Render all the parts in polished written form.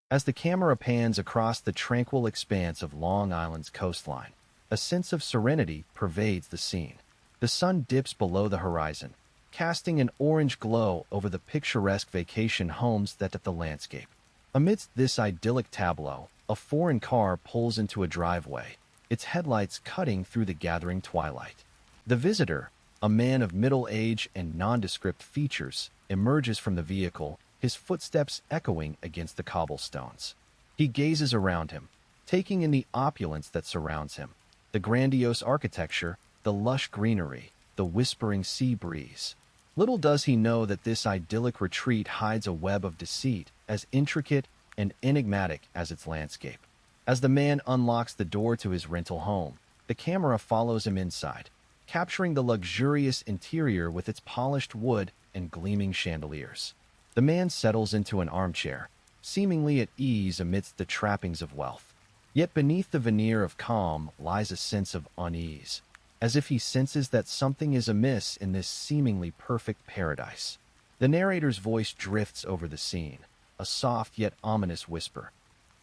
As the camera pans across the tranquil expanse of Long Island's coastline, a sense of serenity pervades the scene. The sun dips below the horizon, casting an orange glow over the picturesque vacation homes that dot the landscape. Amidst this idyllic tableau, a foreign car pulls into a driveway, its headlights cutting through the gathering twilight. The visitor, a man of middle age and nondescript features, emerges from the vehicle, his footsteps echoing against the cobblestones. He gazes around him, taking in the opulence that surrounds him, the grandiose architecture, the lush greenery, the whispering sea breeze. Little does he know that this idyllic retreat hides a web of deceit as intricate and enigmatic as its landscape. As the man unlocks the door to his rental home, the camera follows him inside, capturing the luxurious interior with its polished wood and gleaming chandeliers. The man settles into an armchair, seemingly at ease amidst the trappings of wealth. Yet beneath the veneer of calm lies a sense of unease, as if he senses that something is amiss in this seemingly perfect paradise. The narrator's voice drifts over the scene, a soft yet ominous whisper.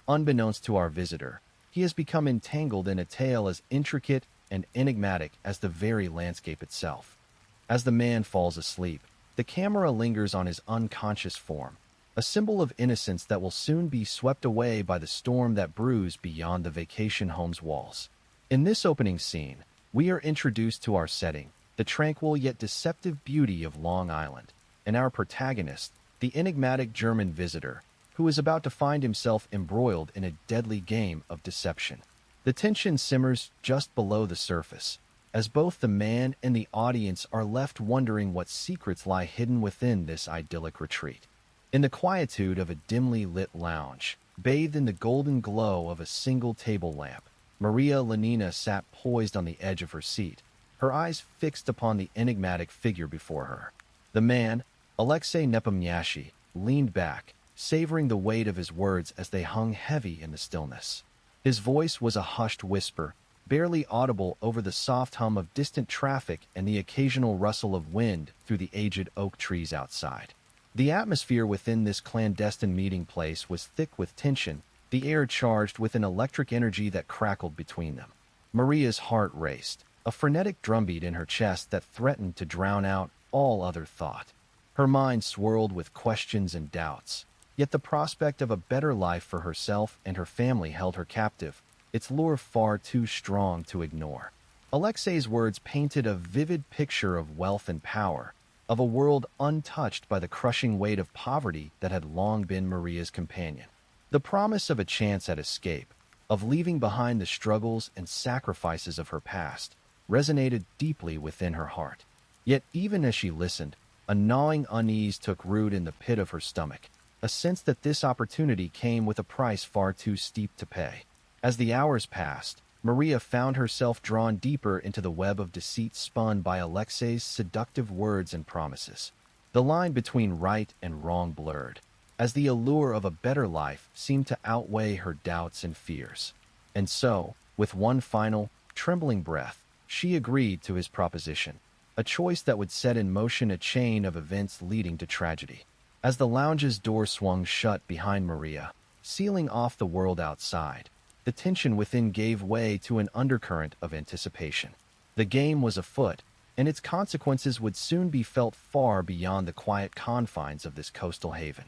Unbeknownst to our visitor, he has become entangled in a tale as intricate and enigmatic as the very landscape itself. As the man falls asleep, the camera lingers on his unconscious form, a symbol of innocence that will soon be swept away by the storm that brews beyond the vacation home's walls. In this opening scene, we are introduced to our setting, the tranquil yet deceptive beauty of Long Island, and our protagonist, the enigmatic German visitor, who is about to find himself embroiled in a deadly game of deception. The tension simmers just below the surface, as both the man and the audience are left wondering what secrets lie hidden within this idyllic retreat. In the quietude of a dimly lit lounge, bathed in the golden glow of a single table lamp, Maria Lunina sat poised on the edge of her seat, her eyes fixed upon the enigmatic figure before her. The man, Alexei Nepomnyashchiy, leaned back, savoring the weight of his words as they hung heavy in the stillness. His voice was a hushed whisper, barely audible over the soft hum of distant traffic and the occasional rustle of wind through the aged oak trees outside. The atmosphere within this clandestine meeting place was thick with tension, the air charged with an electric energy that crackled between them. Maria's heart raced, a frenetic drumbeat in her chest that threatened to drown out all other thought. Her mind swirled with questions and doubts, yet the prospect of a better life for herself and her family held her captive, its lure far too strong to ignore. Alexei's words painted a vivid picture of wealth and power, of a world untouched by the crushing weight of poverty that had long been Maria's companion. The promise of a chance at escape, of leaving behind the struggles and sacrifices of her past, resonated deeply within her heart. Yet even as she listened, a gnawing unease took root in the pit of her stomach, a sense that this opportunity came with a price far too steep to pay. As the hours passed, Maria found herself drawn deeper into the web of deceit spun by Alexei's seductive words and promises. The line between right and wrong blurred, as the allure of a better life seemed to outweigh her doubts and fears. And so, with one final, trembling breath, she agreed to his proposition, a choice that would set in motion a chain of events leading to tragedy. As the lounge's door swung shut behind Maria, sealing off the world outside, the tension within gave way to an undercurrent of anticipation. The game was afoot, and its consequences would soon be felt far beyond the quiet confines of this coastal haven.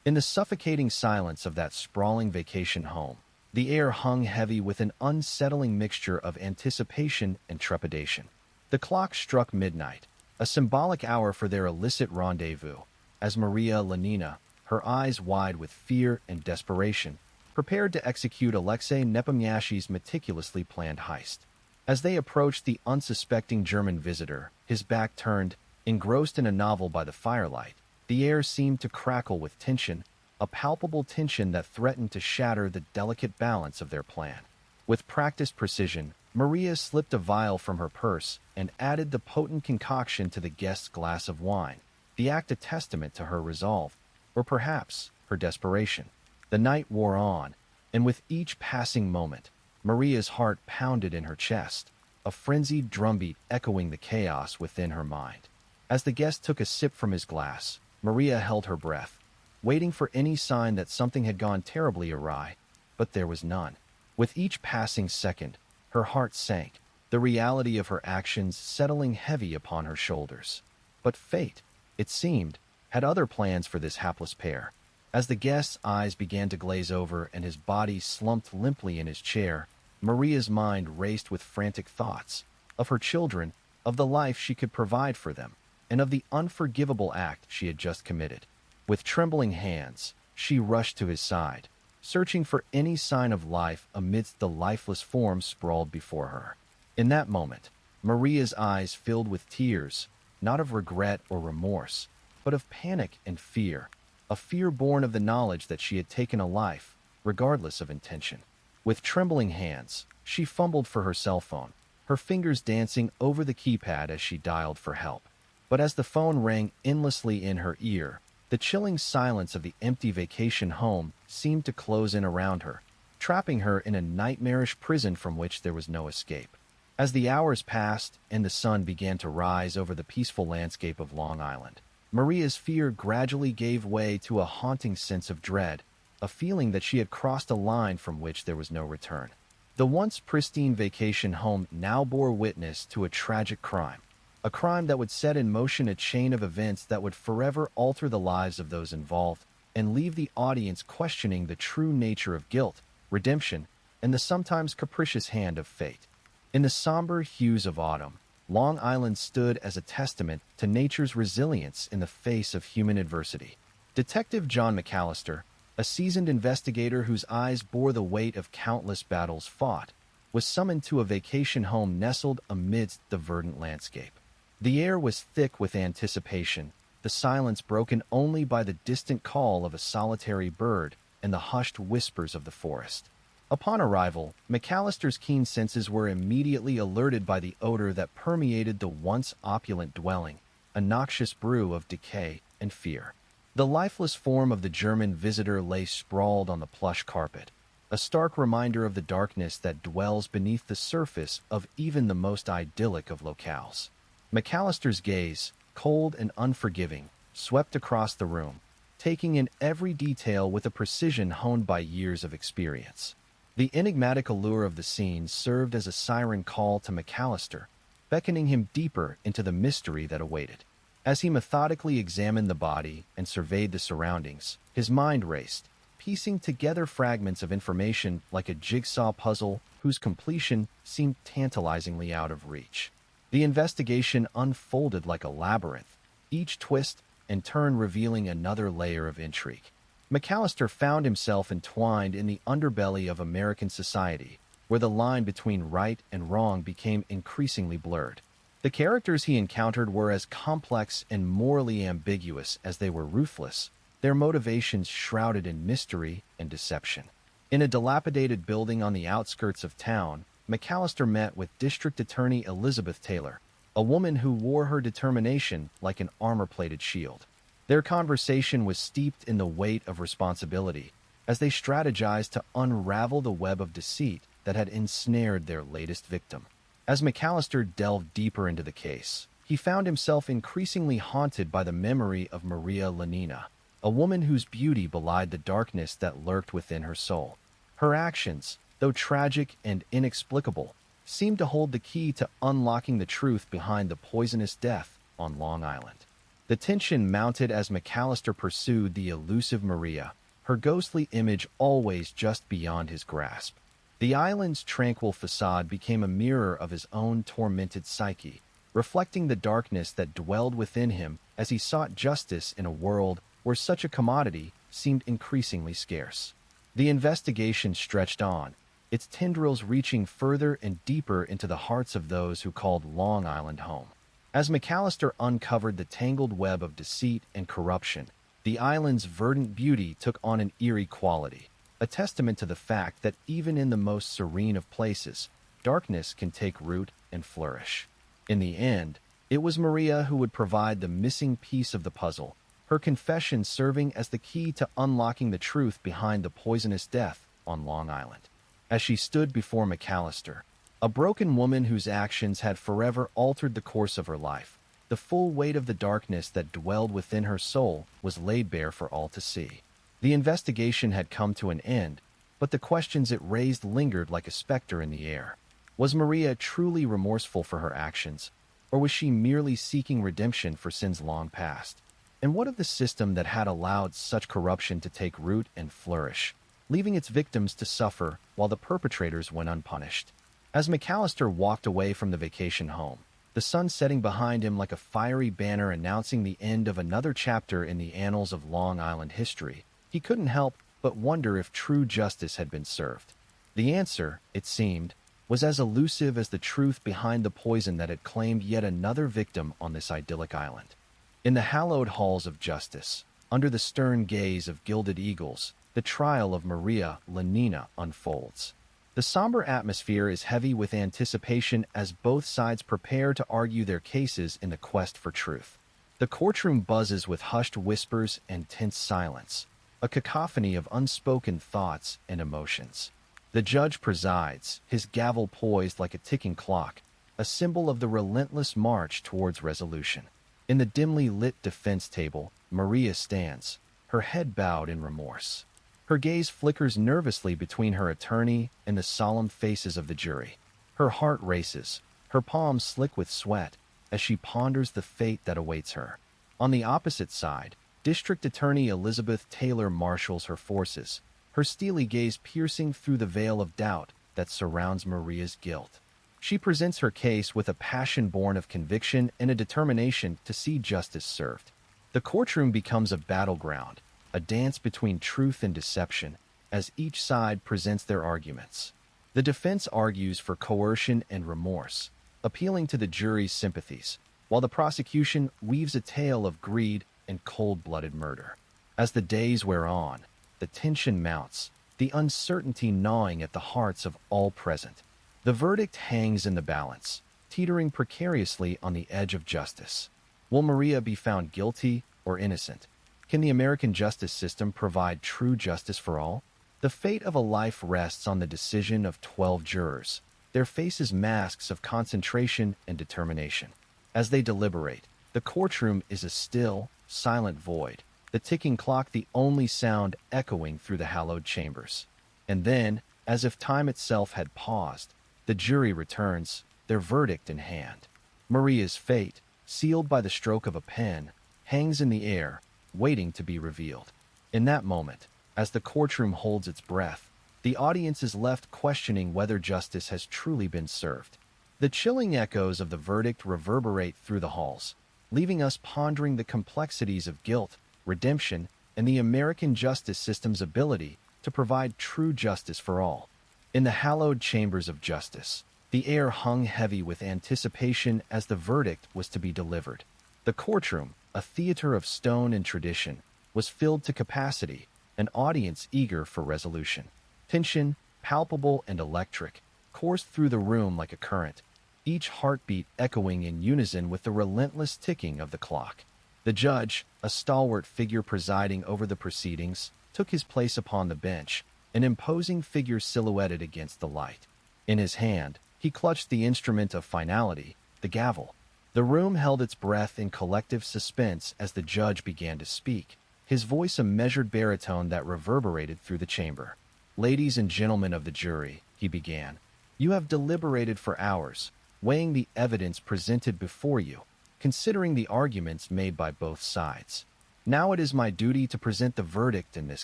In the suffocating silence of that sprawling vacation home, the air hung heavy with an unsettling mixture of anticipation and trepidation. The clock struck midnight, a symbolic hour for their illicit rendezvous, as Maria Lunina, her eyes wide with fear and desperation, prepared to execute Alexei Nepomnyashchiy's meticulously planned heist. As they approached the unsuspecting German visitor, his back turned, engrossed in a novel by the firelight, the air seemed to crackle with tension, a palpable tension that threatened to shatter the delicate balance of their plan. With practiced precision, Maria slipped a vial from her purse and added the potent concoction to the guest's glass of wine, the act a testament to her resolve, or perhaps her desperation. The night wore on, and with each passing moment, Maria's heart pounded in her chest, a frenzied drumbeat echoing the chaos within her mind. As the guest took a sip from his glass, Maria held her breath, waiting for any sign that something had gone terribly awry, but there was none. With each passing second, her heart sank, the reality of her actions settling heavy upon her shoulders. But fate, it seemed, had other plans for this hapless pair. As the guest's eyes began to glaze over and his body slumped limply in his chair, Maria's mind raced with frantic thoughts of her children, of the life she could provide for them, and of the unforgivable act she had just committed. With trembling hands, she rushed to his side, searching for any sign of life amidst the lifeless forms sprawled before her. In that moment, Maria's eyes filled with tears, not of regret or remorse, but of panic and fear, a fear born of the knowledge that she had taken a life, regardless of intention. With trembling hands, she fumbled for her cell phone, her fingers dancing over the keypad as she dialed for help. But as the phone rang endlessly in her ear, the chilling silence of the empty vacation home seemed to close in around her, trapping her in a nightmarish prison from which there was no escape. As the hours passed and the sun began to rise over the peaceful landscape of Long Island, Maria's fear gradually gave way to a haunting sense of dread, a feeling that she had crossed a line from which there was no return. The once pristine vacation home now bore witness to a tragic crime, a crime that would set in motion a chain of events that would forever alter the lives of those involved and leave the audience questioning the true nature of guilt, redemption, and the sometimes capricious hand of fate. In the somber hues of autumn, Long Island stood as a testament to nature's resilience in the face of human adversity. Detective John McAllister, a seasoned investigator whose eyes bore the weight of countless battles fought, was summoned to a vacation home nestled amidst the verdant landscape. The air was thick with anticipation, the silence broken only by the distant call of a solitary bird and the hushed whispers of the forest. Upon arrival, McAllister's keen senses were immediately alerted by the odor that permeated the once opulent dwelling, a noxious brew of decay and fear. The lifeless form of the German visitor lay sprawled on the plush carpet, a stark reminder of the darkness that dwells beneath the surface of even the most idyllic of locales. McAllister's gaze, cold and unforgiving, swept across the room, taking in every detail with a precision honed by years of experience. The enigmatic allure of the scene served as a siren call to McAllister, beckoning him deeper into the mystery that awaited. As he methodically examined the body and surveyed the surroundings, his mind raced, piecing together fragments of information like a jigsaw puzzle whose completion seemed tantalizingly out of reach. The investigation unfolded like a labyrinth, each twist and turn revealing another layer of intrigue. McAllister found himself entwined in the underbelly of American society, where the line between right and wrong became increasingly blurred. The characters he encountered were as complex and morally ambiguous as they were ruthless, their motivations shrouded in mystery and deception. In a dilapidated building on the outskirts of town, McAllister met with District Attorney Elizabeth Taylor, a woman who wore her determination like an armor-plated shield. Their conversation was steeped in the weight of responsibility as they strategized to unravel the web of deceit that had ensnared their latest victim. As McAllister delved deeper into the case, he found himself increasingly haunted by the memory of Maria Lunina, a woman whose beauty belied the darkness that lurked within her soul. Her actions, though tragic and inexplicable, seemed to hold the key to unlocking the truth behind the poisonous death on Long Island. The tension mounted as McAllister pursued the elusive Maria, her ghostly image always just beyond his grasp. The island's tranquil facade became a mirror of his own tormented psyche, reflecting the darkness that dwelled within him as he sought justice in a world where such a commodity seemed increasingly scarce. The investigation stretched on, its tendrils reaching further and deeper into the hearts of those who called Long Island home. As McAllister uncovered the tangled web of deceit and corruption, the island's verdant beauty took on an eerie quality, a testament to the fact that even in the most serene of places, darkness can take root and flourish. In the end, it was Maria who would provide the missing piece of the puzzle, her confession serving as the key to unlocking the truth behind the poisonous death on Long Island. As she stood before McAllister, a broken woman whose actions had forever altered the course of her life, The full weight of the darkness that dwelled within her soul was laid bare for all to see. The investigation had come to an end, but the questions it raised lingered like a specter in the air. Was Maria truly remorseful for her actions, or was she merely seeking redemption for sins long past? And what of the system that had allowed such corruption to take root and flourish, leaving its victims to suffer while the perpetrators went unpunished? As McAllister walked away from the vacation home, the sun setting behind him like a fiery banner announcing the end of another chapter in the annals of Long Island history, he couldn't help but wonder if true justice had been served. The answer, it seemed, was as elusive as the truth behind the poison that had claimed yet another victim on this idyllic island. In the hallowed halls of justice, under the stern gaze of gilded eagles, the trial of Maria Lunina unfolds. The somber atmosphere is heavy with anticipation as both sides prepare to argue their cases in the quest for truth. The courtroom buzzes with hushed whispers and tense silence, a cacophony of unspoken thoughts and emotions. The judge presides, his gavel poised like a ticking clock, a symbol of the relentless march towards resolution. In the dimly lit defense table, Maria stands, her head bowed in remorse. Her gaze flickers nervously between her attorney and the solemn faces of the jury. Her heart races, her palms slick with sweat, as she ponders the fate that awaits her. On the opposite side, District Attorney Elizabeth Taylor marshals her forces, her steely gaze piercing through the veil of doubt that surrounds Maria's guilt. She presents her case with a passion born of conviction and a determination to see justice served. The courtroom becomes a battleground, a dance between truth and deception, as each side presents their arguments. The defense argues for coercion and remorse, appealing to the jury's sympathies, while the prosecution weaves a tale of greed and cold-blooded murder. As the days wear on, the tension mounts, the uncertainty gnawing at the hearts of all present. The verdict hangs in the balance, teetering precariously on the edge of justice. Will Maria be found guilty or innocent? Can the American justice system provide true justice for all? The fate of a life rests on the decision of 12 jurors, their faces masks of concentration and determination. As they deliberate, the courtroom is a still, silent void, the ticking clock the only sound echoing through the hallowed chambers. And then, as if time itself had paused, the jury returns, their verdict in hand. Maria's fate, sealed by the stroke of a pen, hangs in the air, waiting to be revealed. In that moment, as the courtroom holds its breath, the audience is left questioning whether justice has truly been served. The chilling echoes of the verdict reverberate through the halls, leaving us pondering the complexities of guilt, redemption, and the American justice system's ability to provide true justice for all. In the hallowed chambers of justice, the air hung heavy with anticipation as the verdict was to be delivered. The courtroom, a theater of stone and tradition, was filled to capacity, an audience eager for resolution. Tension, palpable and electric, coursed through the room like a current, each heartbeat echoing in unison with the relentless ticking of the clock. The judge, a stalwart figure presiding over the proceedings, took his place upon the bench, an imposing figure silhouetted against the light. In his hand, he clutched the instrument of finality, the gavel. The room held its breath in collective suspense as the judge began to speak, his voice a measured baritone that reverberated through the chamber. "Ladies and gentlemen of the jury," he began, "you have deliberated for hours, weighing the evidence presented before you, considering the arguments made by both sides. Now it is my duty to present the verdict in this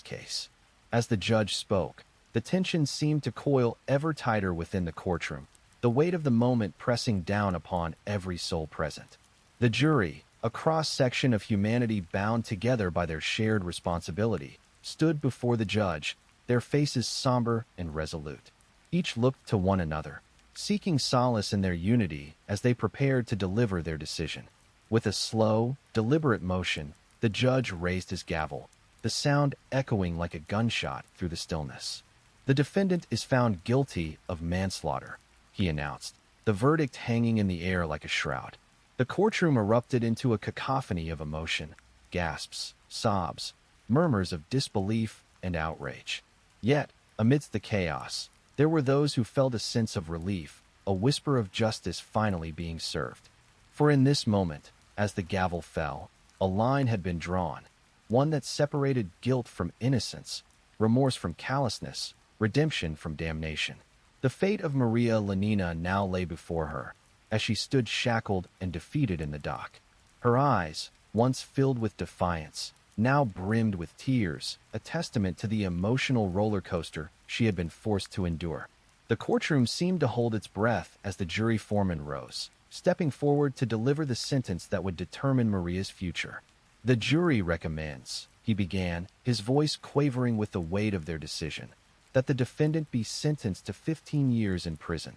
case." As the judge spoke, the tension seemed to coil ever tighter within the courtroom, the weight of the moment pressing down upon every soul present. The jury, a cross-section of humanity bound together by their shared responsibility, stood before the judge, their faces somber and resolute. Each looked to one another, seeking solace in their unity as they prepared to deliver their decision. With a slow, deliberate motion, the judge raised his gavel, the sound echoing like a gunshot through the stillness. "The defendant is found guilty of manslaughter," he announced, the verdict hanging in the air like a shroud. The courtroom erupted into a cacophony of emotion, gasps, sobs, murmurs of disbelief and outrage. Yet, amidst the chaos, there were those who felt a sense of relief, a whisper of justice finally being served. For in this moment, As the gavel fell, a line had been drawn, one that separated guilt from innocence, remorse from callousness, redemption from damnation. The fate of Maria Lunina now lay before her, as she stood shackled and defeated in the dock. Her eyes, once filled with defiance, now brimmed with tears, a testament to the emotional roller coaster she had been forced to endure. The courtroom seemed to hold its breath as the jury foreman rose, stepping forward to deliver the sentence that would determine Maria's future. "The jury recommends," he began, his voice quavering with the weight of their decision, "that the defendant be sentenced to 15 years in prison."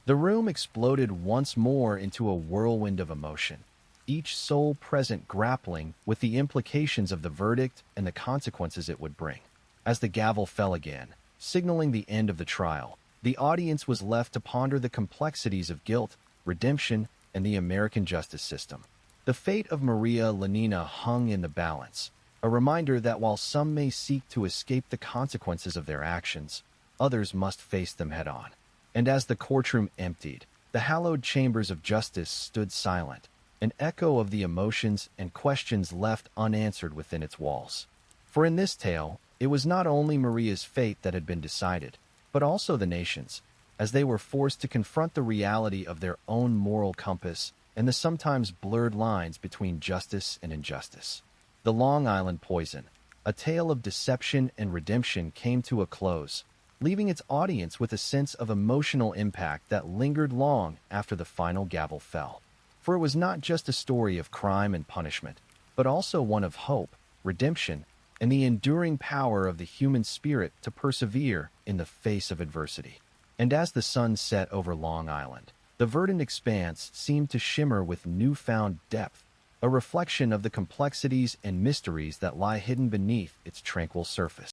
The room exploded once more into a whirlwind of emotion, each soul present grappling with the implications of the verdict and the consequences it would bring. As the gavel fell again, signaling the end of the trial, the audience was left to ponder the complexities of guilt, redemption, and the American justice system. The fate of Maria Lunina hung in the balance, a reminder that while some may seek to escape the consequences of their actions, others must face them head-on. And as the courtroom emptied, the hallowed chambers of justice stood silent, an echo of the emotions and questions left unanswered within its walls. For in this tale, it was not only Maria's fate that had been decided, but also the nation's, as they were forced to confront the reality of their own moral compass and the sometimes blurred lines between justice and injustice. The Long Island Poison, a tale of deception and redemption, came to a close, leaving its audience with a sense of emotional impact that lingered long after the final gavel fell. For it was not just a story of crime and punishment, but also one of hope, redemption, and the enduring power of the human spirit to persevere in the face of adversity. And as the sun set over Long Island, the verdant expanse seemed to shimmer with newfound depth, a reflection of the complexities and mysteries that lie hidden beneath its tranquil surface.